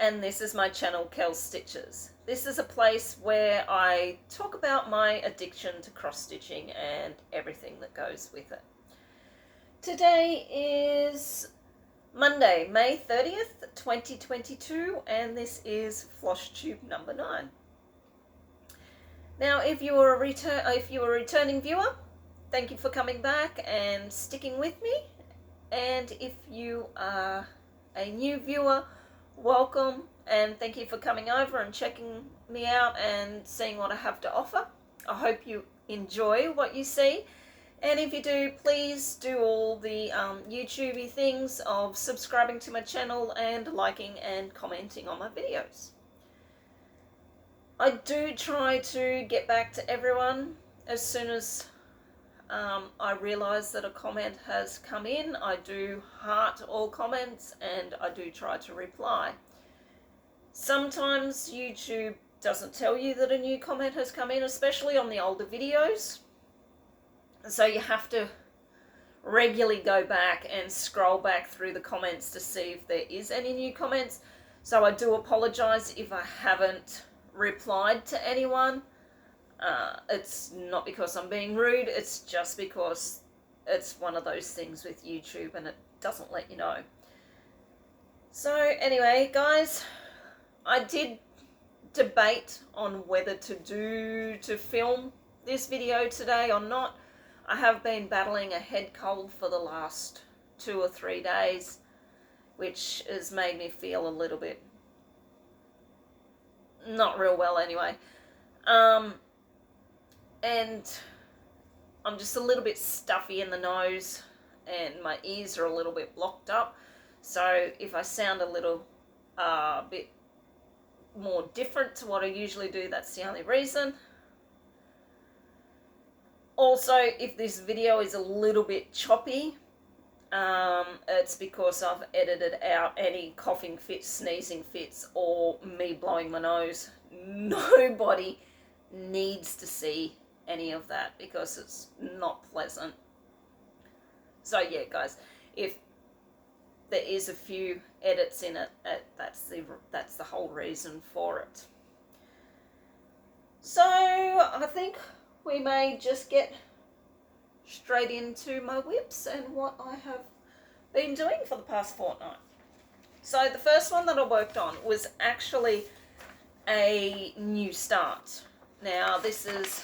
and this is my channel, Kel's Stitches. This is a place where I talk about my addiction to cross stitching and everything that goes with it. Today is Monday, May 30th, 2022, and this is Flosstube number 9. Now, if you are a returning viewer, thank you for coming back and sticking with me. And if you are a new viewer, welcome, and thank you for coming over and checking me out and seeing what I have to offer. I hope you enjoy what you see, and if you do, please do all the YouTubey things of subscribing to my channel and liking and commenting on my videos. I do try to get back to everyone as soon as I realise that a comment has come in. I do heart all comments and I do try to reply. Sometimes YouTube doesn't tell you that a new comment has come in, especially on the older videos. So you have to regularly go back and scroll back through the comments to see if there is any new comments. So I do apologise if I haven't replied to anyone. It's not because I'm being rude, it's just because it's one of those things with YouTube and it doesn't let you know. So anyway, guys, I did debate on whether to film this video today or not. I have been battling a head cold for the last 2 or 3 days, which has made me feel a little bit not real well anyway. And I'm just a little bit stuffy in the nose and my ears are a little bit blocked up. So if I sound a little bit more different to what I usually do, that's the only reason. Also, if this video is a little bit choppy, it's because I've edited out any coughing fits, sneezing fits, or me blowing my nose. Nobody needs to see any of that because it's not pleasant. So yeah, guys, if there is a few edits in it, that's the whole reason for it. So I think we may just get straight into my whips and what I have been doing for the past fortnight. So the first one that I worked on was actually a new start. Now this is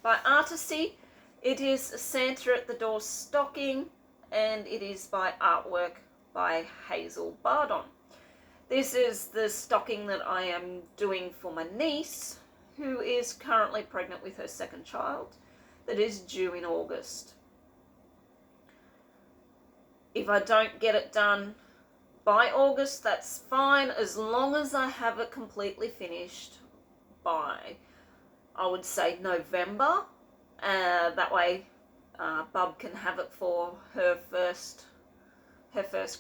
by Artecy. It is a Santa at the Door stocking, and it is by Artwork by Hazel Bardon. This is the stocking that I am doing for my niece, who is currently pregnant with her second child, that is due in August. If I don't get it done by August, that's fine, as long as I have it completely finished by, I would say, November. That way Bub can have it for her first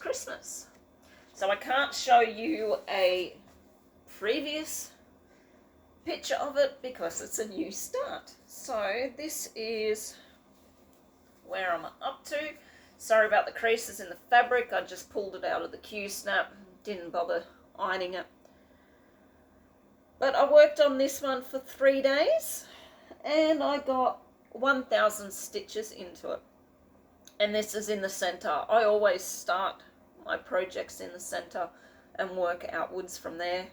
Christmas. So I can't show you a previous picture of it because it's a new start. So this is where I'm up to. Sorry about the creases in the fabric. I just pulled it out of the Q-snap, didn't bother ironing it. But I worked on this one for 3 days and I got 1,000 stitches into it. And this is in the center. I always start my projects in the center and work outwards from there.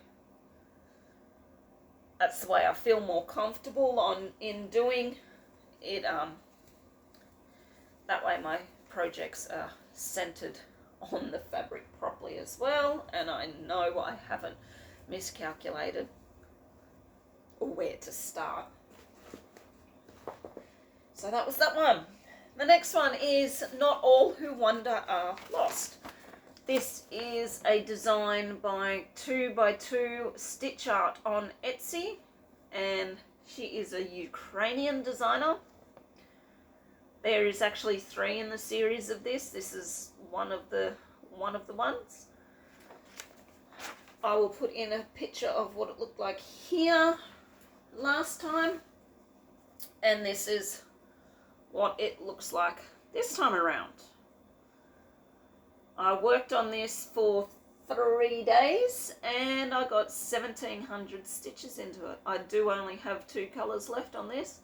That's the way I feel more comfortable in doing it. That way my projects are centered on the fabric properly as well, and I know I haven't miscalculated where to start. So that was that one. The next one is Not All Who Wander Are Lost. This is a design by 2x2 stitchart on Etsy, and she is a Ukrainian designer. There is actually 3 in the series of this. This is one of the ones. I will put in a picture of what it looked like here last time, and this is what it looks like this time around. I worked on this for 3 days and I got 1700 stitches into it. I do only have 2 colours left on this.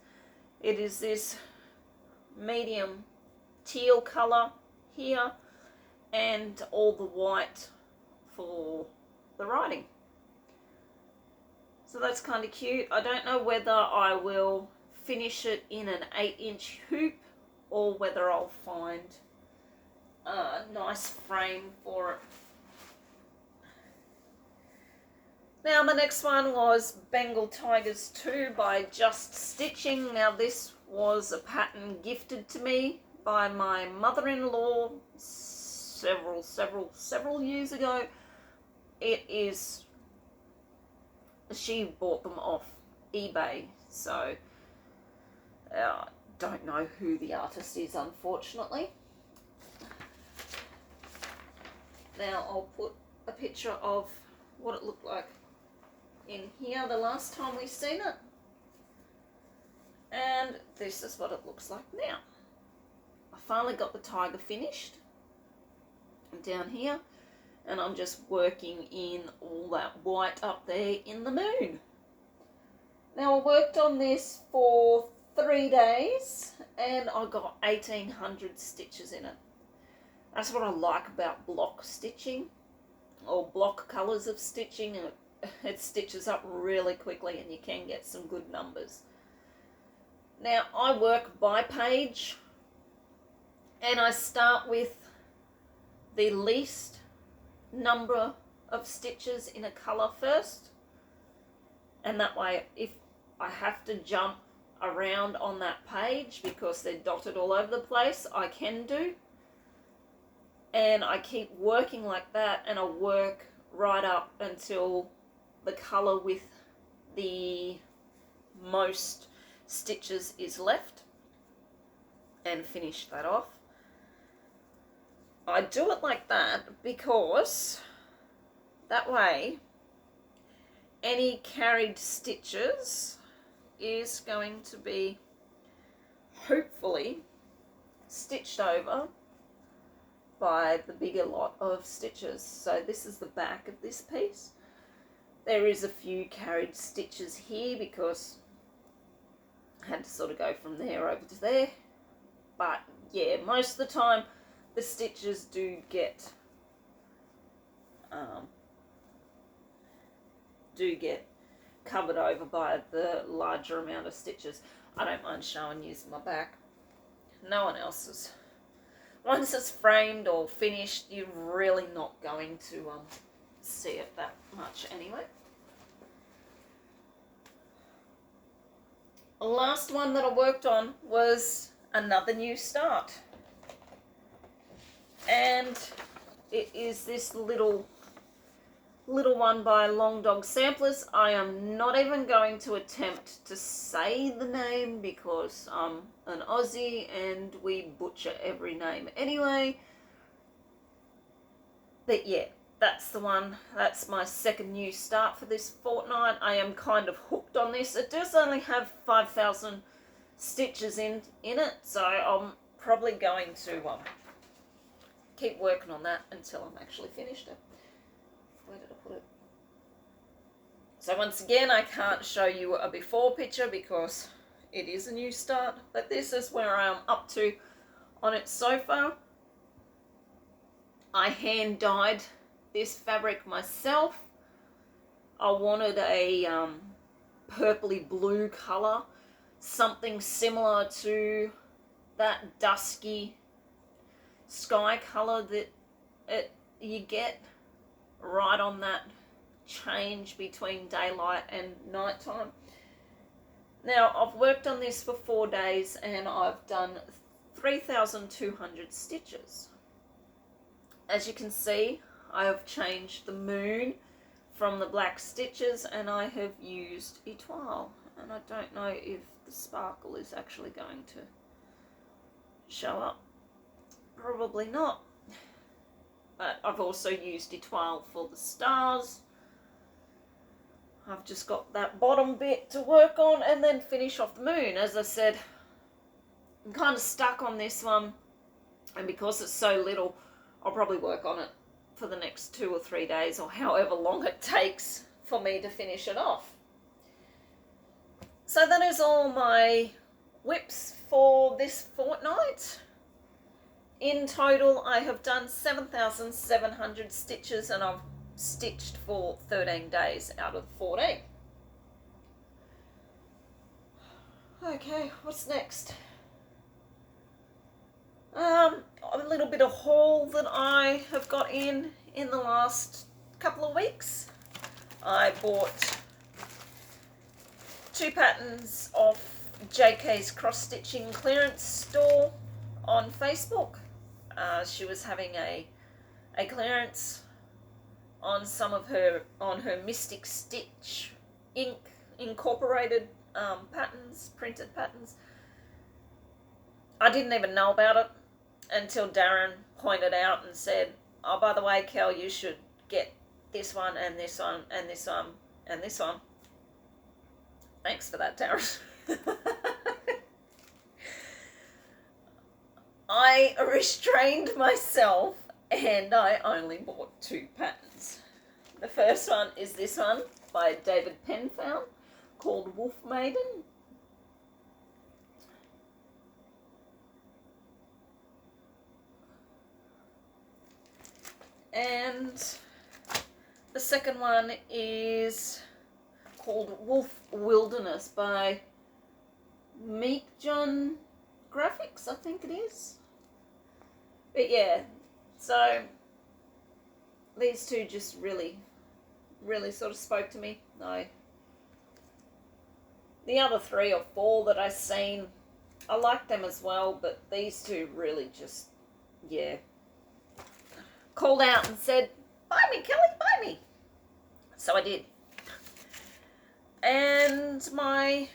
It is this medium teal colour here and all the white for the writing. So that's kind of cute. I don't know whether I will finish it in an 8-inch hoop or whether I'll find a nice frame for it. Now the next one was Bengal Tigers 2 by Just Stitching. Now this was a pattern gifted to me by my mother-in-law several years ago. She bought them off eBay, so don't know who the artist is, unfortunately. Now I'll put a picture of what it looked like in here the last time we seen it, and this is what it looks like now. I finally got the tiger finished down here, and I'm just working in all that white up there in the moon. Now I worked on this for 3 days and I got 1800 stitches in it. That's what I like about block stitching or block colours of stitching. It stitches up really quickly and you can get some good numbers. Now I work by page and I start with the least number of stitches in a colour first, and that way if I have to jump around on that page because they're dotted all over the place, I can do, and I keep working like that, and I work right up until the colour with the most stitches is left and finish that off. I do it like that because that way any carried stitches is going to be hopefully stitched over by the bigger lot of stitches. So this is the back of this piece. There is a few carried stitches here because I had to sort of go from there over to there, but yeah, most of the time the stitches do get covered over by the larger amount of stitches. I don't mind showing you my back. No one else's. Once it's framed or finished, you're really not going to see it that much anyway. The last one that I worked on was Another New Start. And it is this little one by Long Dog Samplers. I am not even going to attempt to say the name because I'm an Aussie and we butcher every name anyway. But yeah, that's the one. That's my second new start for this fortnight. I am kind of hooked on this. It does only have 5,000 stitches in it, so I'm probably going to keep working on that until I'm actually finished it. Where did I put it? So once again, I can't show you a before picture because it is a new start, but this is where I am up to on it so far. I hand dyed this fabric myself. I wanted a purpley blue colour, something similar to that dusky sky colour that you get right on that change between daylight and nighttime. Now I've worked on this for 4 days and I've done 3,200 stitches. As you can see, I have changed the moon from the black stitches and I have used Etoile, and I don't know if the sparkle is actually going to show up. Probably not. But I've also used Etoile for the stars. I've just got that bottom bit to work on and then finish off the moon. As I said, I'm kind of stuck on this one, and because it's so little, I'll probably work on it for the next 2 or 3 days, or however long it takes for me to finish it off. So that is all my whips for this fortnight. In total, I have done 7,700 stitches, and I've stitched for 13 days out of 14. Okay, what's next? A little bit of haul that I have got in the last couple of weeks. I bought 2 patterns off JK's cross stitching clearance store on Facebook. She was having a clearance on some of her Mystic Stitch ink incorporated patterns, printed patterns. I didn't even know about it until Darren pointed out and said, oh, by the way, Kel, you should get this one and this one and this one and this one. Thanks for that, Darren. I restrained myself and I only bought 2 patterns. The first one is this one by David Penfound called Wolf Maiden. And the second one is called Wolf Wilderness by Meek John Graphics, I think it is. But yeah, so these 2 just really sort of spoke to me. The other 3 or 4 that I seen, I like them as well, but these 2 really just, yeah, called out and said, buy me, Kelly, buy me. So I did. And my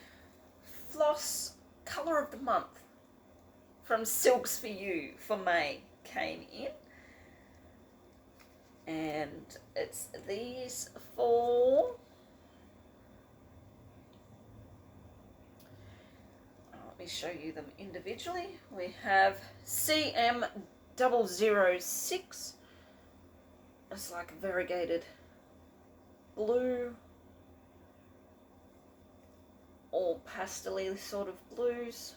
floss colour of the month from Silks for You for May came in. And it's these 4. Let me show you them individually. We have CM006. It's like variegated blue, all pastel-y sort of blues.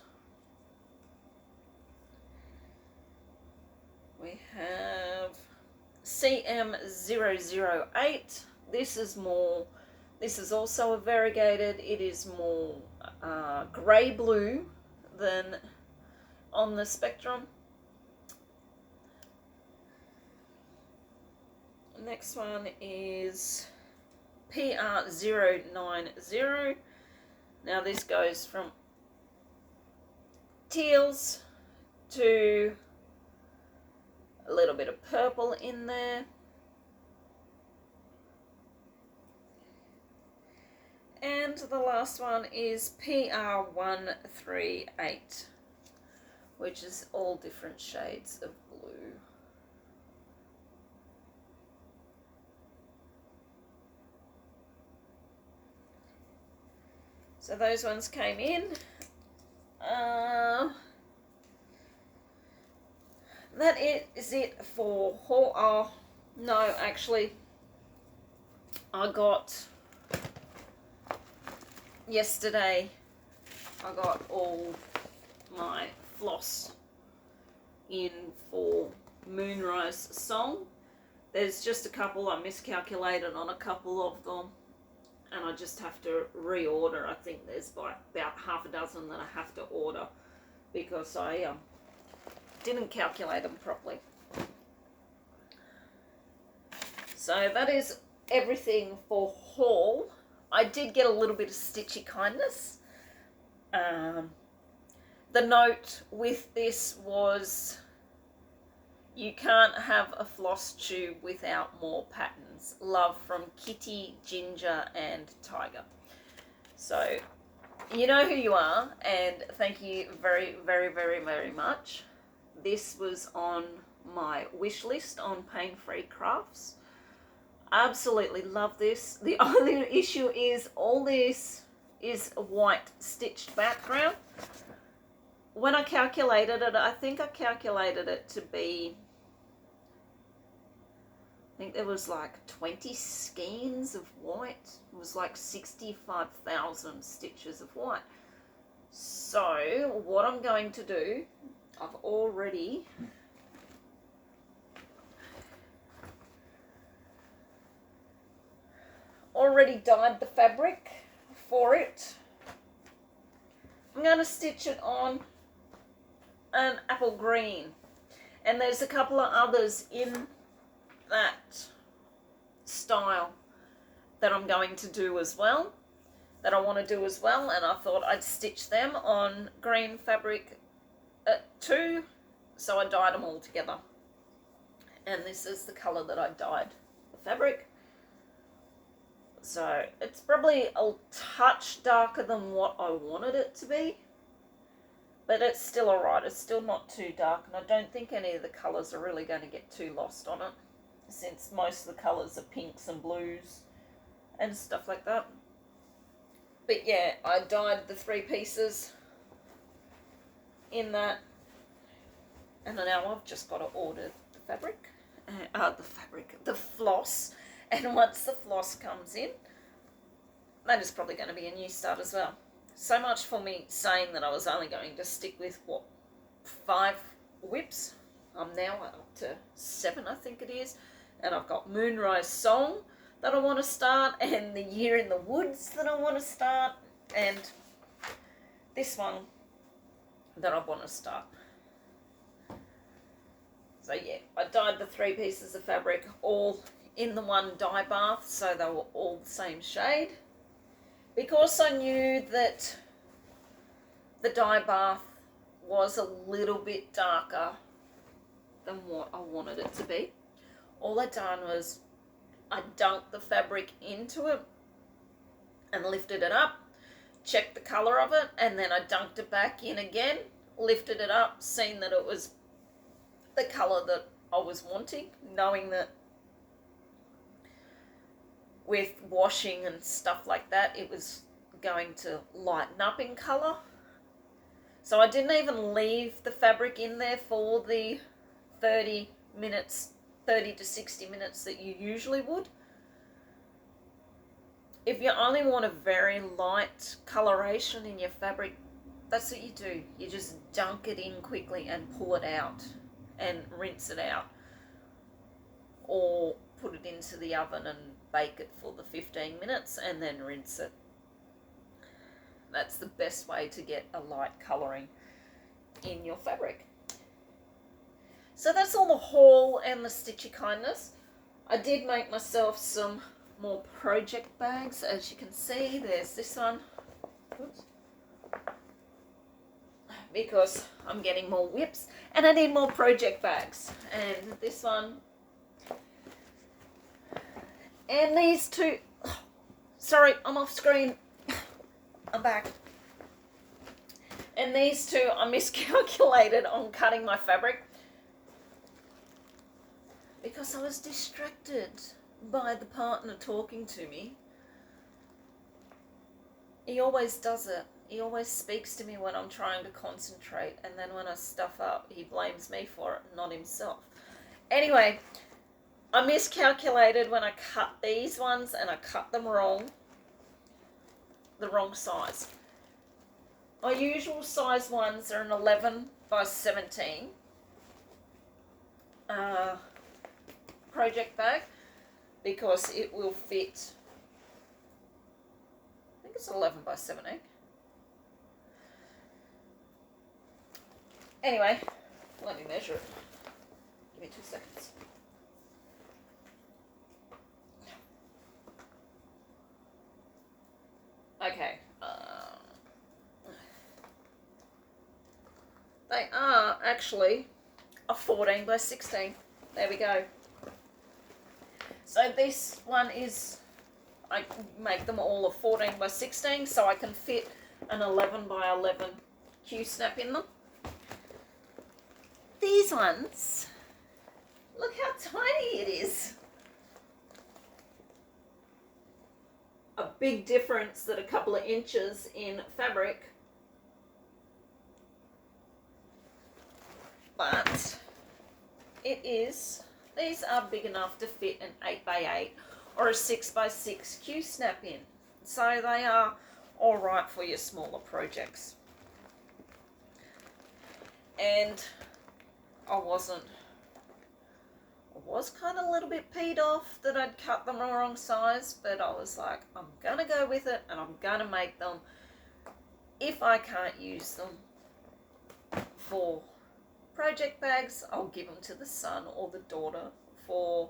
We have CM008. This is also a variegated. It is more grey blue than on the spectrum. Next one is PR090. Now this goes from teals to a little bit of purple in there. And the last one is PR138, which is all different shades of blue. So those ones came in. That is it for haul. Oh, no, actually, yesterday, I got all my floss in for Moonrise Song. There's just a couple, I miscalculated on a couple of them, and I just have to reorder. I think there's about half a dozen that I have to order because I didn't calculate them properly. So that is everything for haul. I did get a little bit of stitchy kindness. The note with this was, you can't have a floss tube without more patterns. Love from Kitty, Ginger and Tiger. So you know who you are, and thank you very, very, very, very much. This was on my wish list on Pain Free Crafts. Absolutely love this. The only issue is all this is a white stitched background. When I calculated it, I think I calculated it to be think there was like 20 skeins of white. It was like 65,000 stitches of white. So what I'm going to do, I've already dyed the fabric for it. I'm going to stitch it on an apple green, and there's a couple of others in that style that I'm going to do as well, that I want to do as well, and I thought I'd stitch them on green fabric too, so I dyed them all together. And this is the colour that I dyed the fabric. So it's probably a touch darker than what I wanted it to be, but it's still alright. It's still not too dark, and I don't think any of the colours are really going to get too lost on it, since most of the colours are pinks and blues and stuff like that. But yeah, I dyed the 3 pieces in that, and now I've just got to order the fabric, the floss, and once the floss comes in, that is probably going to be a new start as well. So much for me saying that I was only going to stick with, what, 5 whips. I'm now up to 7, I think it is. And I've got Moonrise Song that I want to start, and The Year in the Woods that I want to start, and this one that I want to start. So yeah, I dyed the 3 pieces of fabric all in the one dye bath, so they were all the same shade, because I knew that the dye bath was a little bit darker than what I wanted it to be. All I done was I dunked the fabric into it and lifted it up, checked the colour of it, and then I dunked it back in again, lifted it up, seen that it was the colour that I was wanting, knowing that with washing and stuff like that, it was going to lighten up in colour. So I didn't even leave the fabric in there for the 30 to 60 minutes that you usually would. If you only want a very light coloration in your fabric, that's what you do. You just dunk it in quickly and pull it out and rinse it out, or put it into the oven and bake it for the 15 minutes and then rinse it. That's the best way to get a light colouring in your fabric. So that's all the haul and the stitchy kindness. I did make myself some more project bags. As you can see, there's this one. Oops. Because I'm getting more whips and I need more project bags. And this one. And these 2. Sorry, I'm off screen. I'm back. And these 2, I miscalculated on cutting my fabric, because I was distracted by the partner talking to me. He always does it. He always speaks to me when I'm trying to concentrate, and then when I stuff up, he blames me for it, not himself. Anyway, I miscalculated when I cut these ones, and I cut them wrong, the wrong size. My usual size ones are an 11 by 17 project bag, because it will fit, I think it's 11 by 17. Anyway, let me measure it. Give me 2 seconds. Okay. They are actually a 14 by 16. There we go. So this one is, I make them all a 14 by 16 so I can fit an 11 by 11 Q-snap in them. These ones, look how tiny it is. A big difference that a couple of inches in fabric. But it is these are big enough to fit an 8x8 or a 6x6 Q-snap in. So they are all right for your smaller projects. And I was kind of a little bit peed off that I'd cut them the wrong size, but I was like, I'm gonna go with it and I'm gonna make them. If I can't use them for project bags, I'll give them to the son or the daughter for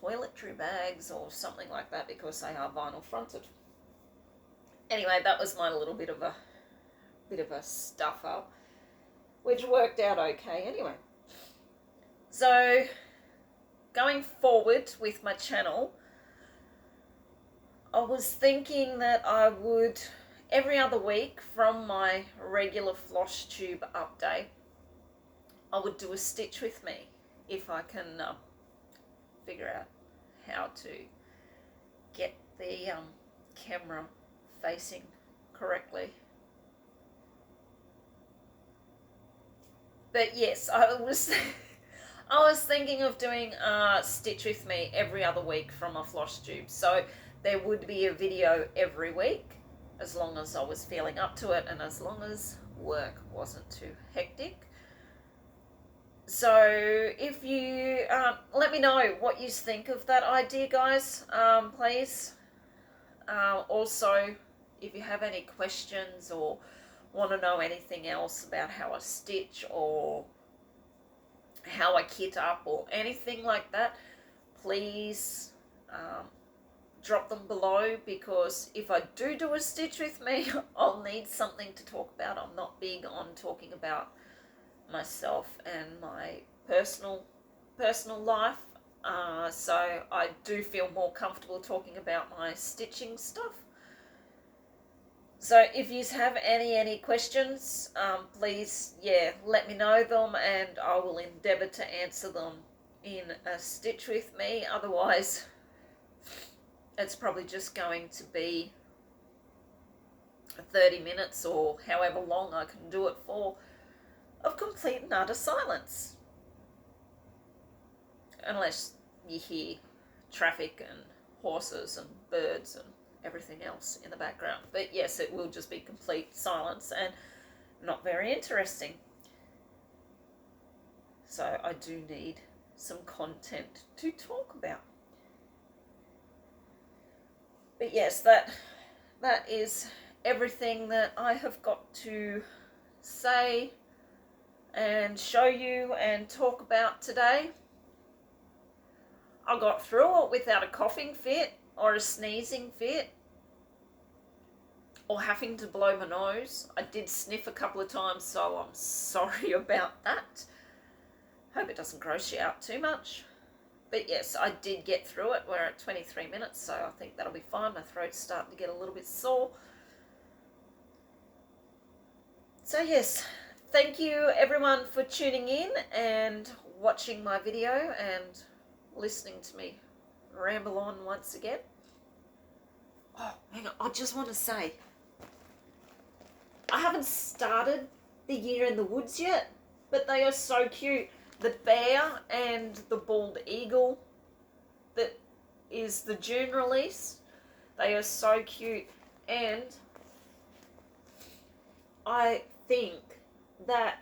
toiletry bags or something like that, because they are vinyl fronted. Anyway, that was my little bit of a stuff up, which worked out okay anyway. So going forward with my channel, I was thinking that I would every other week from my regular Flosstube update, I would do a stitch with me if I can figure out how to get the camera facing correctly. But yes, I was thinking of doing a stitch with me every other week from a Flosstube. So there would be a video every week, as long as I was feeling up to it and as long as work wasn't too hectic. So if you let me know what you think of that idea, guys, please. Also, if you have any questions or want to know anything else about how I stitch or how I kit up or anything like that, please drop them below, because if I do a stitch with me, I'll need something to talk about. I'm not big on talking about myself and my personal life, so I do feel more comfortable talking about my stitching stuff. So if you have any questions, please, let me know them and I will endeavour to answer them in a stitch with me. Otherwise, it's probably just going to be 30 minutes or however long I can do it for, of complete and utter silence. Unless you hear traffic and horses and birds and everything else in the background. But yes, it will just be complete silence and not very interesting. So I do need some content to talk about. But yes, that is everything that I have got to say and show you and talk about today. I got through it without a coughing fit or a sneezing fit or having to blow my nose. I did sniff a couple of times, so I'm sorry about that. Hope it doesn't gross you out too much. But yes, I did get through it. We're at 23 minutes, so I think that'll be fine. My throat's starting to get a little bit sore. So yes, thank you everyone for tuning in and watching my video and listening to me ramble on once again. Oh, hang on, I just want to say, I haven't started the Year in the Woods yet, but they are so cute. The bear and the bald eagle that is the June release, they are so cute. And I think that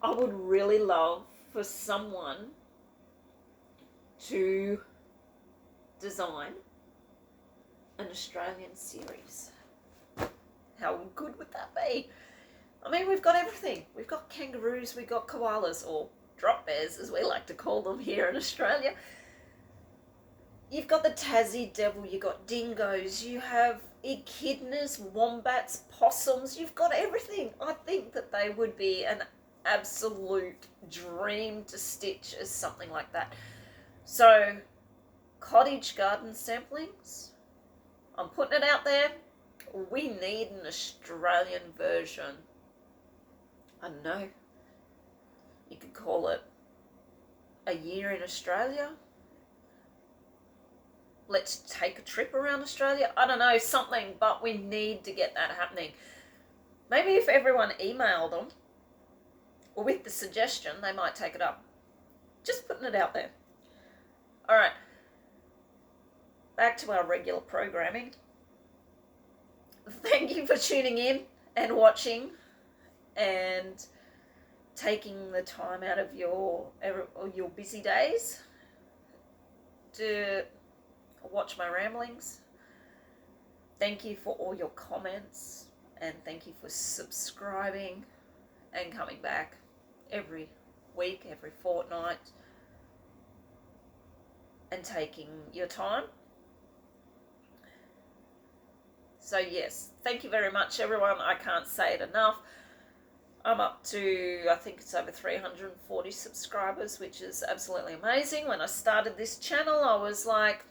I would really love for someone to design an Australian series. How good would that be? I mean, we've got everything. We've got kangaroos, we've got koalas, or drop bears as we like to call them here in Australia. You've got the Tassie devil, you've got dingoes, you have echidnas, wombats, possums, you've got everything. I think that they would be an absolute dream to stitch as something like that. So, cottage garden samplings, I'm putting it out there. We need an Australian version. I don't know. You could call it A Year in Australia. Let's take a trip around Australia. I don't know, something, but we need to get that happening. Maybe if everyone emailed them with the suggestion, they might take it up. Just putting it out there. All right. Back to our regular programming. Thank you for tuning in and watching and taking the time out of your busy days to watch my ramblings. Thank you for all your comments, and thank you for subscribing and coming back every week, every fortnight, and taking your time. So yes, thank you very much, everyone. I can't say it enough. I'm up to, I think it's over 340 subscribers, which is absolutely amazing. When I started this channel, I was like,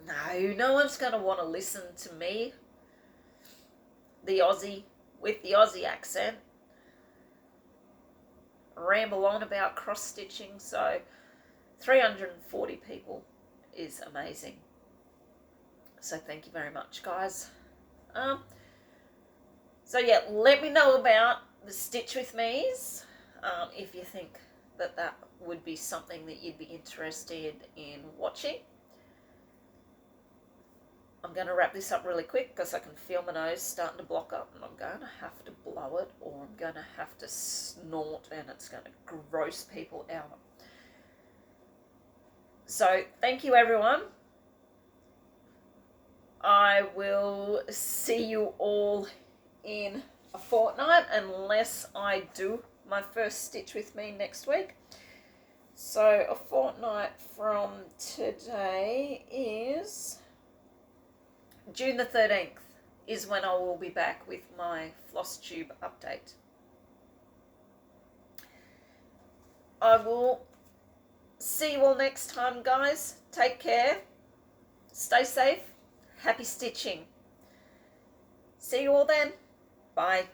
no one's going to want to listen to me, the Aussie, with the Aussie accent, ramble on about cross-stitching. So 340 people is amazing. So thank you very much, guys. So yeah, let me know about the Stitch With Me's, if you think that would be something that you'd be interested in watching. I'm going to wrap this up really quick because I can feel my nose starting to block up, and I'm going to have to blow it, or I'm going to have to snort, and it's going to gross people out. So thank you, everyone. I will see you all in a fortnight, unless I do my first Stitch With Me next week. So a fortnight from today is June the 13th is when I will be back with my Flosstube update. I will see you all next time, guys. Take care. Stay safe. Happy stitching. See you all then. Bye.